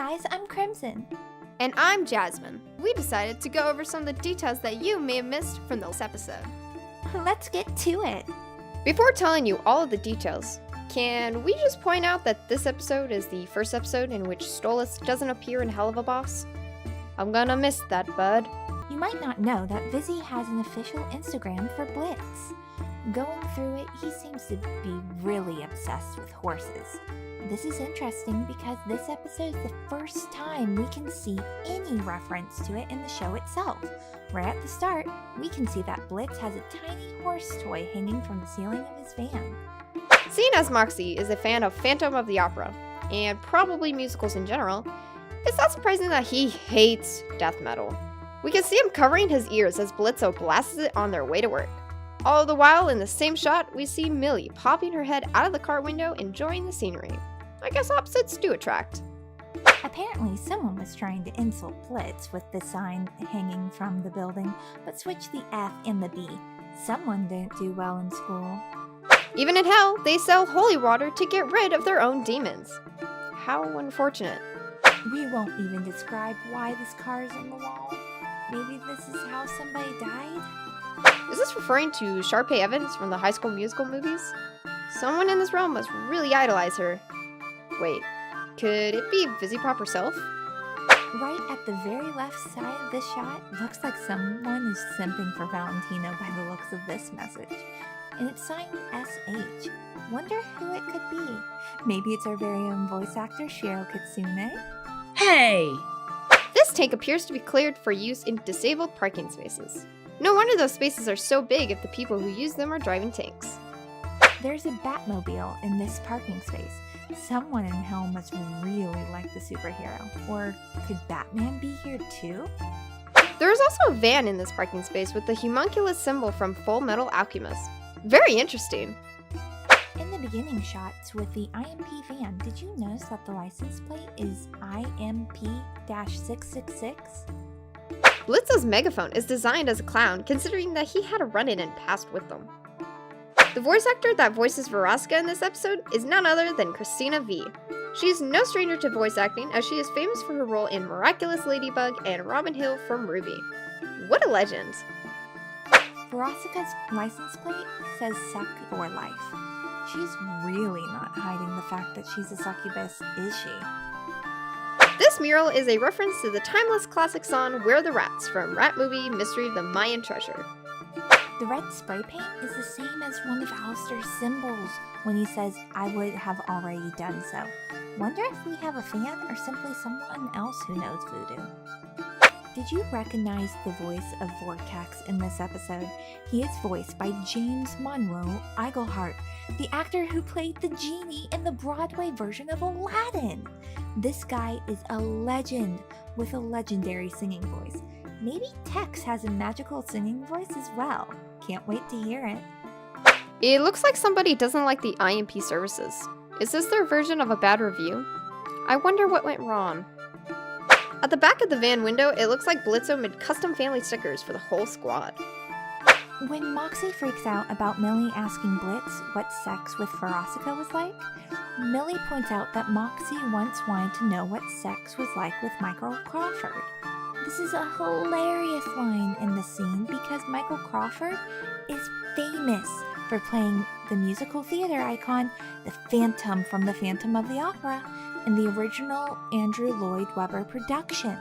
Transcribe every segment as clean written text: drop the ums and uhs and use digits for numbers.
guys, I'm Crimson. And I'm Jasmine. We decided to go over some of the details that you may have missed from this episode. Let's get to it. Before telling you all of the details, can we just point out that this episode is the first episode in which Stolitz doesn't appear in Helluva Boss? I'm gonna miss that, bud. You might not know that Vizzy has an official Instagram for Blitz. Going through it, he seems to be really obsessed with horses. This is interesting because this episode is the first time we can see any reference to it in the show itself. Right at the start, we can see that Blitz has a tiny horse toy hanging from the ceiling of his van. Seeing as Moxie is a fan of Phantom of the Opera, and probably musicals in general, it's not surprising that he hates death metal. We can see him covering his ears as Blitzo blasts it on their way to work. All the while, in the same shot, we see Millie popping her head out of the car window, enjoying the scenery. I guess opposites do attract. Apparently, someone was trying to insult Blitz with the sign hanging from the building, but switched the F and the B. Someone didn't do well in school. Even in hell, they sell holy water to get rid of their own demons. How unfortunate. We won't even describe why this car is in the wall. Maybe this is how somebody died? Is this referring to Sharpay Evans from the High School Musical movies? Someone in this realm must really idolize her. Wait, could it be Vizzy Pop herself? Right at the very left side of this shot, looks like someone is simping for Valentino by the looks of this message. And it's signed SH. Wonder who it could be. Maybe it's our very own voice actor, Shiro Kitsune? Hey! This tank appears to be cleared for use in disabled parking spaces. No wonder those spaces are so big if the people who use them are driving tanks. There's a Batmobile in this parking space. Someone in hell must really like the superhero. Or could Batman be here too? There is also a van in this parking space with the homunculus symbol from Full Metal Alchemist. Very interesting. In the beginning shots with the IMP van, did you notice that the license plate is IMP-666? Blitzo's megaphone is designed as a clown, considering that he had a run-in and passed with them. The voice actor that voices Verosika in this episode is none other than Christina V. She is no stranger to voice acting, as she is famous for her role in Miraculous Ladybug and Robin Hill from Ruby. What a legend! Verosika's license plate says suck or life. She's really not hiding the fact that she's a succubus, is she? This mural is a reference to the timeless classic song Where the Rats from Rat Movie Mystery of the Mayan Treasure. The red spray paint is the same as one of Alistair's symbols when he says, I would have already done so. Wonder if we have a fan or simply someone else who knows voodoo. Did you recognize the voice of Vortex in this episode? He is voiced by James Monroe Iglehart, the actor who played the genie in the Broadway version of Aladdin. This guy is a legend with a legendary singing voice. Maybe Tex has a magical singing voice as well. Can't wait to hear it. It looks like somebody doesn't like the IMP services. Is this their version of a bad review? I wonder what went wrong. At the back of the van window, it looks like Blitzo made custom family stickers for the whole squad. When Moxie freaks out about Millie asking Blitz what sex with Verosika was like, Millie points out that Moxie once wanted to know what sex was like with Michael Crawford. This is a hilarious line in the scene because Michael Crawford is famous for playing the musical theater icon, the Phantom from the Phantom of the Opera, in the original Andrew Lloyd Webber production.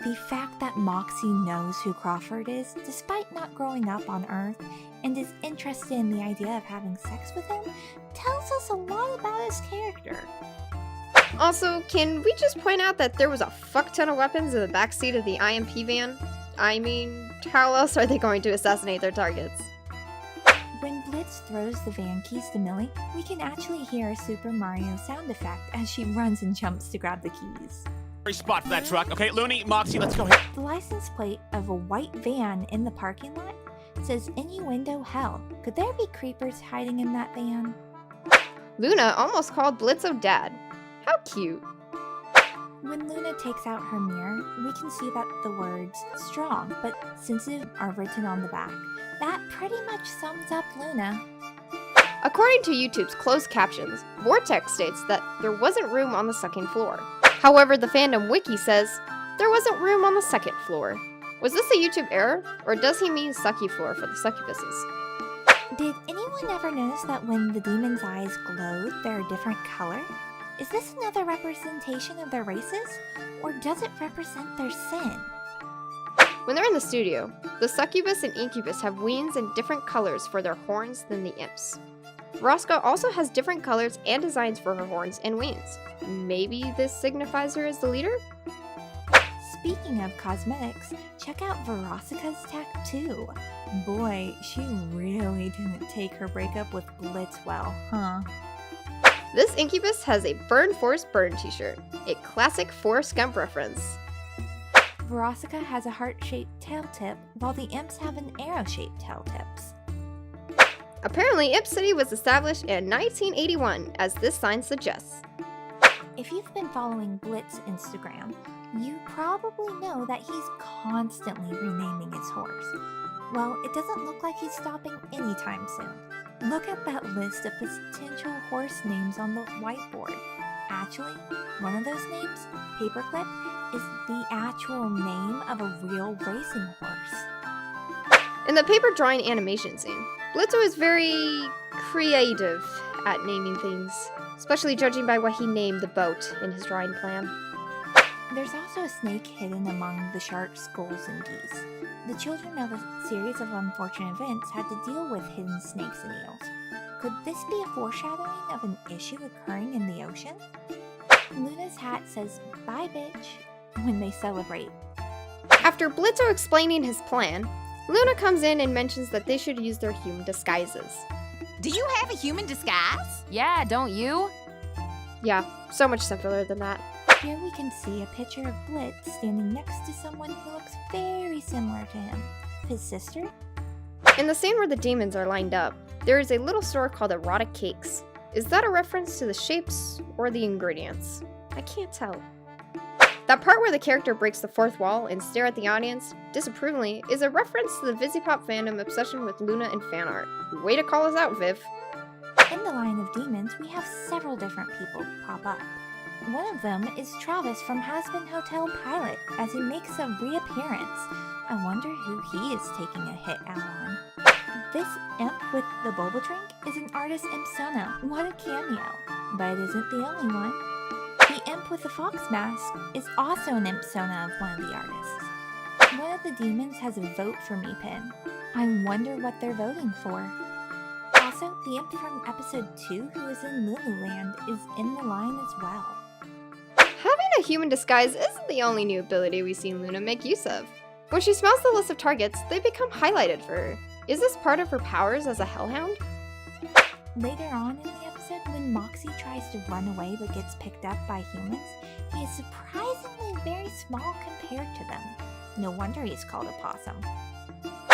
The fact that Moxie knows who Crawford is, despite not growing up on Earth, and is interested in the idea of having sex with him, tells us a lot about his character. Also, can we just point out that there was a fuck ton of weapons in the backseat of the IMP van? I mean, how else are they going to assassinate their targets? When Blitz throws the van keys to Millie, we can actually hear a Super Mario sound effect as she runs and jumps to grab the keys. Spot for that truck. Okay, Looney, Moxie, let's go here. The license plate of a white van in the parking lot says Innuendo Hell. Could there be creepers hiding in that van? Luna almost called Blitzo dad. How cute. When Luna takes out her mirror, we can see that the words strong but sensitive are written on the back. That pretty much sums up Luna. According to YouTube's closed captions, Vortex states that there wasn't room on the second floor. However, the fandom wiki says there wasn't room on the second floor. Was this a YouTube error, or does he mean sucky floor for the succubuses? Did anyone ever notice that when the demon's eyes glowed, they're a different color? Is this another representation of their races, or does it represent their sin? When they're in the studio, the succubus and incubus have wings and different colors for their horns than the imps. Verosika also has different colors and designs for her horns and wings. Maybe this signifies her as the leader? Speaking of cosmetics, check out Verosika's tattoo. Boy, she really didn't take her breakup with Blitz well, huh? This incubus has a Burn Forest Burn t-shirt, a classic Forrest Gump reference. Verosika has a heart-shaped tail tip, while the imps have an arrow-shaped tail tips. Apparently, Imp City was established in 1981, as this sign suggests. If you've been following Blitz Instagram, you probably know that he's constantly renaming his horse. Well, it doesn't look like he's stopping anytime soon. Look at that list of potential horse names on the whiteboard. Actually, one of those names, Paperclip, is the actual name of a real racing horse. In the paper drawing animation scene, Blitzo is very creative at naming things, especially judging by what he named the boat in his drawing plan. There's also a snake hidden among the sharks, skulls, and geese. The children of a series of unfortunate events had to deal with hidden snakes and eels. Could this be a foreshadowing of an issue occurring in the ocean? Luna's hat says, "Bye, bitch," when they celebrate. After Blitzo explaining his plan, Luna comes in and mentions that they should use their human disguises. Do you have a human disguise? Yeah, don't you? Yeah, so much simpler than that. Here we can see a picture of Blitz standing next to someone who looks very similar to him. His sister? In the scene where the demons are lined up, there is a little store called Erotic Cakes. Is that a reference to the shapes or the ingredients? I can't tell. That part where the character breaks the fourth wall and stare at the audience disapprovingly is a reference to the Vizipop fandom obsession with Luna and fan art. Way to call us out, Viv. In the line of demons, we have several different people pop up. One of them is Travis from Hazbin Hotel Pilot, as he makes a reappearance. I wonder who he is taking a hit out on. This imp with the boba drink is an artist Impsona. What a cameo. But it isn't the only one. The imp with the fox mask is also an Impsona of one of the artists. One of the demons has a vote for me pin. I wonder what they're voting for. Also, the imp from episode 2 who is in Lululand is in the line as well. Having a human disguise isn't the only new ability we've seen Luna make use of. When she smells the list of targets, they become highlighted for her. Is this part of her powers as a hellhound? Later on in the episode, when Moxie tries to run away but gets picked up by humans, he is surprisingly very small compared to them. No wonder he's called a possum.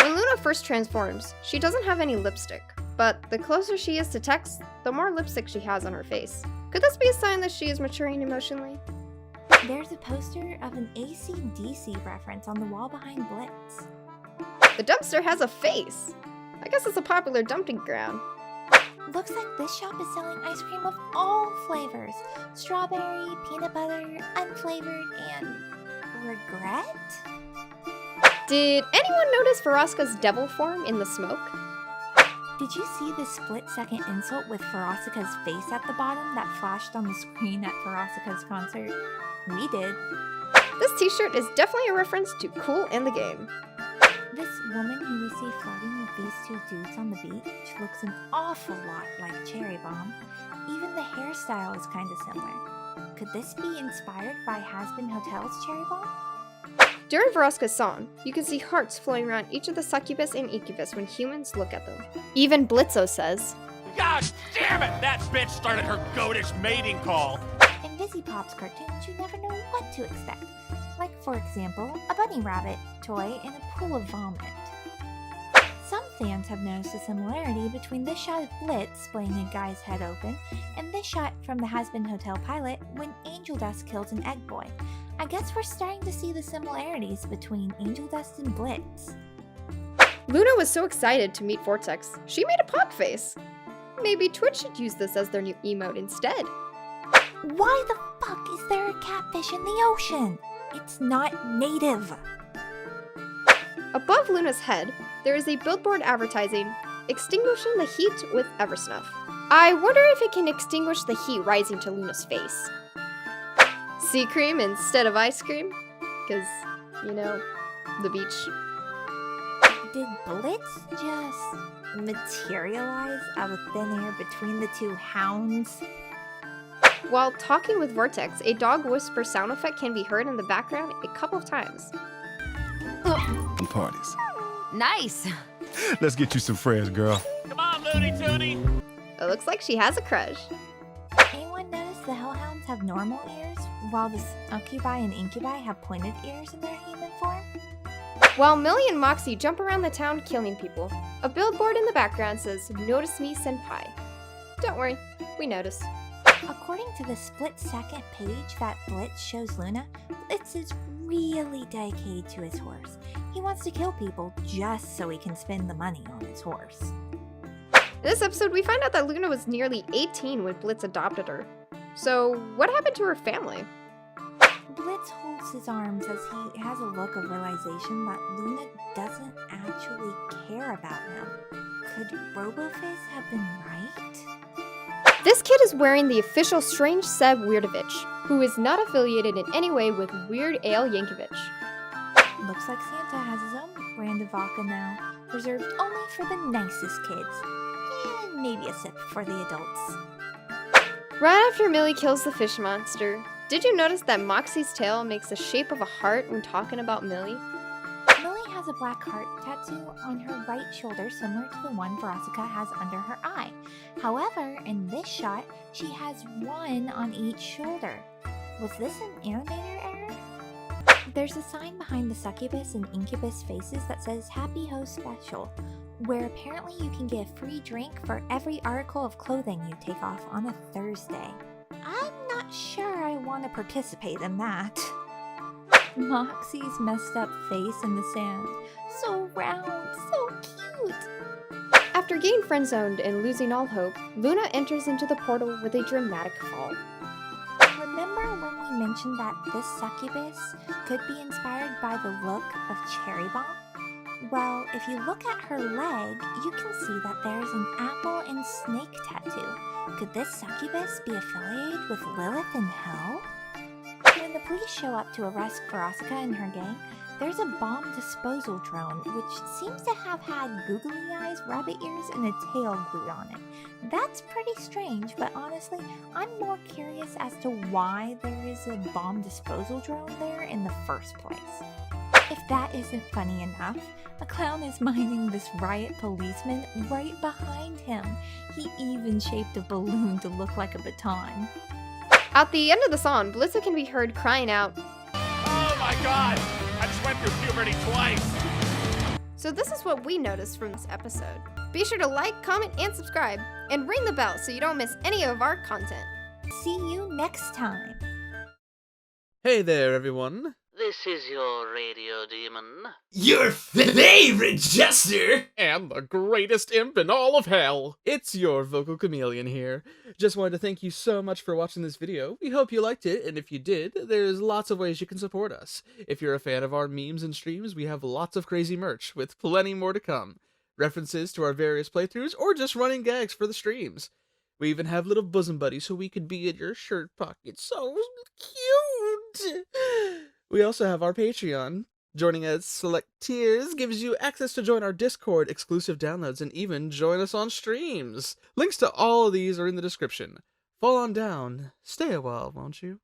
When Luna first transforms, she doesn't have any lipstick, but the closer she is to Tex, the more lipstick she has on her face. Could this be a sign that she is maturing emotionally? There's a poster of an AC/DC reference on the wall behind Blitz. The dumpster has a face! I guess it's a popular dumping ground. Looks like this shop is selling ice cream of all flavors. Strawberry, peanut butter, unflavored, and regret? Did anyone notice Verosika's devil form in the smoke? Did you see the split-second insult with Verosika's face at the bottom that flashed on the screen at Verosika's concert? We did. This t-shirt is definitely a reference to Cool and the Game. This woman who we see flirting with these two dudes on the beach looks an awful lot like Cherry Bomb. Even the hairstyle is kind of similar. Could this be inspired by Hazbin Hotel's Cherry Bomb? During Verosika's song, you can see hearts flowing around each of the succubus and incubus when humans look at them. Even Blitzo says, God damn it! That bitch started her goatish mating call. In Vizipop's cartoons, you never know what to expect. Like, for example, a bunny rabbit toy in a pool of vomit. Some fans have noticed a similarity between this shot of Blitz splaying a guy's head open and this shot from the Hazbin Hotel Pilot when Angel Dust kills an egg boy. I guess we're starting to see the similarities between Angel Dust and Blitz. Luna was so excited to meet Vortex, she made a pog face. Maybe Twitch should use this as their new emote instead. Why the fuck is there a catfish in the ocean? It's not native. Above Luna's head, there is a billboard advertising, extinguishing the heat with Eversnuff. I wonder if it can extinguish the heat rising to Luna's face. Sea cream instead of ice cream? Because, you know, the beach. Did Blitz just materialize out of thin air between the two hounds? While talking with Vortex, a dog whisper sound effect can be heard in the background a couple of times. Parties. Nice. Let's get you some friends, girl. Come on, Looney Tooney. It looks like she has a crush. Anyone notice the hellhounds have normal ears, while the succubi and incubi have pointed ears in their human form? While Millie and Moxie jump around the town killing people, a billboard in the background says, "Notice me, senpai." Don't worry, we notice. According to the split-second page that Blitz shows Luna, Blitz is really dedicated to his horse. He wants to kill people just so he can spend the money on his horse. In this episode, we find out that Luna was nearly 18 when Blitz adopted her. So, what happened to her family? Blitz holds his arms as he has a look of realization that Luna doesn't actually care about him. Could RoboFizz have been right? This kid is wearing the official Strange Seb Weirdovich, who is not affiliated in any way with Weird Ale Yankovic. Looks like Santa has his own brand of vodka now, reserved only for the nicest kids. And maybe a sip for the adults. Right after Millie kills the fish monster, did you notice that Moxie's tail makes the shape of a heart when talking about Millie? Millie has a black heart tattoo on her right shoulder similar to the one Verosika has under her eye. However, in this shot, she has one on each shoulder. Was this an animator error? There's a sign behind the succubus and incubus faces that says Happy Ho Special, where apparently you can get a free drink for every article of clothing you take off on a Thursday. I'm not sure I want to participate in that. Moxie's messed up face in the sand. So round, so cute. After getting friend-zoned and losing all hope, Luna enters into the portal with a dramatic fall. Remember when we mentioned that this succubus could be inspired by the look of Cherry Bomb? Well, if you look at her leg, you can see that there's an apple and snake tattoo. Could this succubus be affiliated with Lilith in Hell? When the police show up to arrest Verosika and her gang, there's a bomb disposal drone which seems to have had googly eyes, rabbit ears, and a tail glued on it. That's pretty strange, but honestly, I'm more curious as to why there is a bomb disposal drone there in the first place. If that isn't funny enough, a clown is minding this riot policeman right behind him. He even shaped a balloon to look like a baton. At the end of the song, Blitzo can be heard crying out, Oh my god! I just went through puberty twice! So this is what we noticed from this episode. Be sure to like, comment, and subscribe, and ring the bell so you don't miss any of our content. See you next time. Hey there, everyone. This is your radio demon. Your favorite jester! And the greatest imp in all of hell! It's your vocal chameleon here. Just wanted to thank you so much for watching this video. We hope you liked it, and if you did, there's lots of ways you can support us. If you're a fan of our memes and streams, we have lots of crazy merch, with plenty more to come. References to our various playthroughs, or just running gags for the streams. We even have little bosom buddies so we could be in your shirt pocket. So cute! We also have our Patreon. Joining at select tiers gives you access to join our Discord, exclusive downloads, and even join us on streams. Links to all of these are in the description. Fall on down. Stay a while, won't you?